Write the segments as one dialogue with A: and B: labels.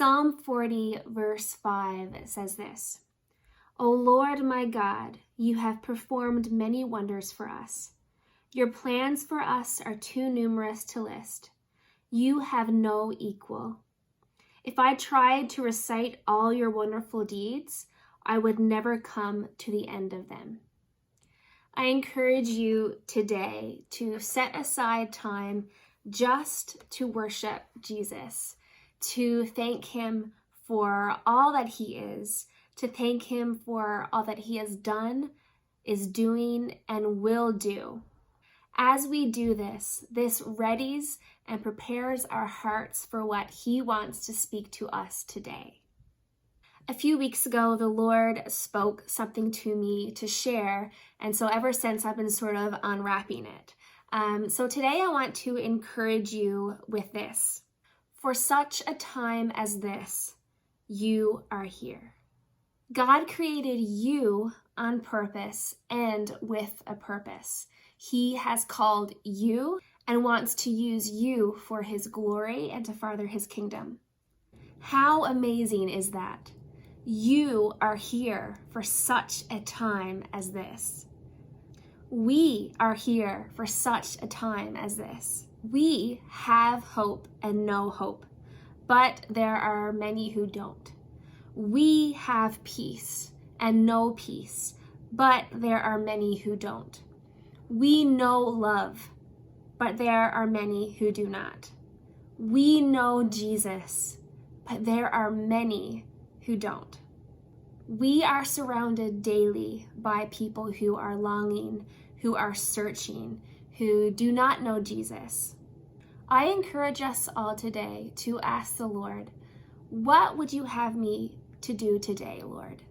A: Psalm 40 verse 5 says this, "O Lord my God, you have performed many wonders for us. Your plans for us are too numerous to list. You have no equal. If I tried to recite all your wonderful deeds, I would never come to the end of them." I encourage you today to set aside time just to worship Jesus, to thank him for all that he is, to thank him for all that he has done, is doing, and will do. As we do this, this readies and prepares our hearts for what he wants to speak to us today. A few weeks ago, the Lord spoke something to me to share, and so ever since I've been sort of unwrapping it. So today I want to encourage you with this. For such a time as this, you are here. God created you on purpose and with a purpose. He has called you and wants to use you for his glory and to further his kingdom. How amazing is that? You are here for such a time as this. We are here for such a time as this. We have hope and no hope, but there are many who don't. We have peace and no peace, but there are many who don't. We know love, but there are many who do not. We know Jesus, but there are many who don't. We are surrounded daily by people who are longing, who are searching, who do not know Jesus. I encourage us all today to ask the Lord, what would you have me to do today, Lord?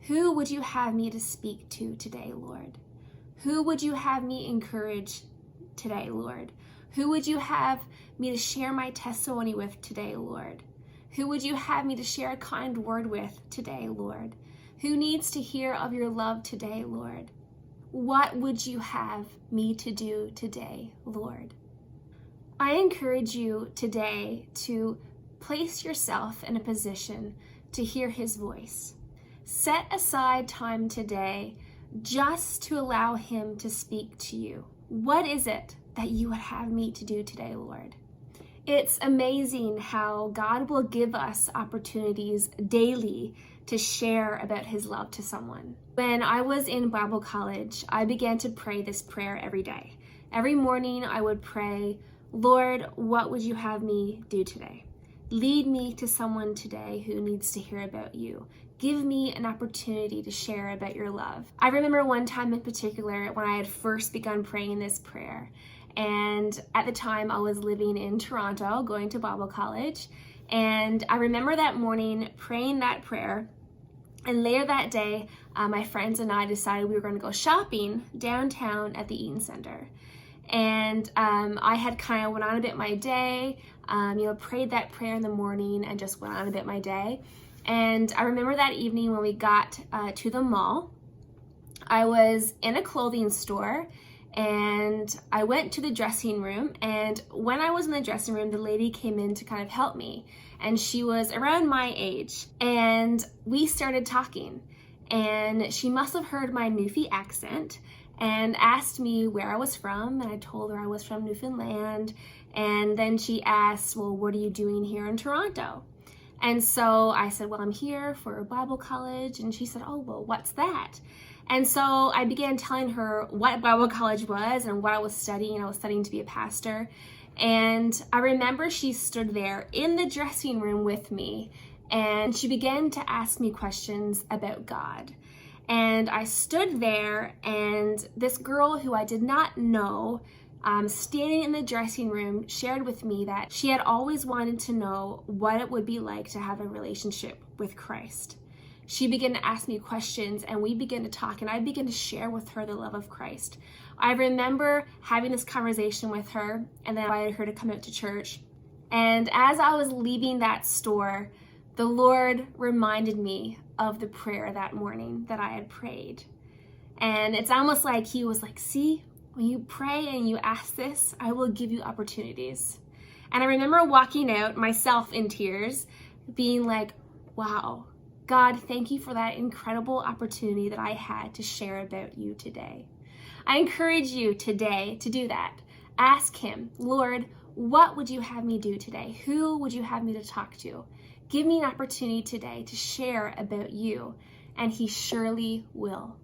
A: Who would you have me to speak to today, Lord? Who would you have me encourage today, Lord? Who would you have me to share my testimony with today, Lord? Who would you have me to share a kind word with today, Lord? Who needs to hear of your love today, Lord? What would you have me to do today, Lord? I encourage you today to place yourself in a position to hear his voice. Set aside time today just to allow him to speak to you. What is it that you would have me to do today, Lord? It's amazing how God will give us opportunities daily to share about his love to someone. When I was in Bible college, I began to pray this prayer every day. Every morning I would pray, Lord, what would you have me do today? Lead me to someone today who needs to hear about you. Give me an opportunity to share about your love. I remember one time in particular when I had first begun praying this prayer. And at the time I was living in Toronto, going to Bible college. And I remember that morning praying that prayer. And later that day, my friends and I decided we were going to go shopping downtown at the Eaton Center. And I had kind of went on a bit my day, prayed that prayer in the morning and just went on a bit my day. And I remember that evening when we got to the mall, I was in a clothing store and I went to the dressing room. And when I was in the dressing room, the lady came in to kind of help me. And she was around my age. And we started talking. And she must have heard my Newfie accent and asked me where I was from. And I told her I was from Newfoundland. And then she asked, well, what are you doing here in Toronto? And so I said, well, I'm here for Bible college. And she said, oh, well, what's that? And so I began telling her what Bible college was and what I was studying. I was studying to be a pastor. And I remember she stood there in the dressing room with me and she began to ask me questions about God. And I stood there and this girl who I did not know, standing in the dressing room, shared with me that she had always wanted to know what it would be like to have a relationship with Christ. She began to ask me questions and we began to talk and I began to share with her the love of Christ. I remember having this conversation with her and then I invited her to come out to church. And as I was leaving that store, the Lord reminded me of the prayer that morning that I had prayed. And it's almost like he was like, see, when you pray and you ask this, I will give you opportunities. And I remember walking out, myself in tears, being like, wow, God, thank you for that incredible opportunity that I had to share about you today. I encourage you today to do that. Ask him, Lord, what would you have me do today? Who would you have me to talk to? Give me an opportunity today to share about you, and he surely will.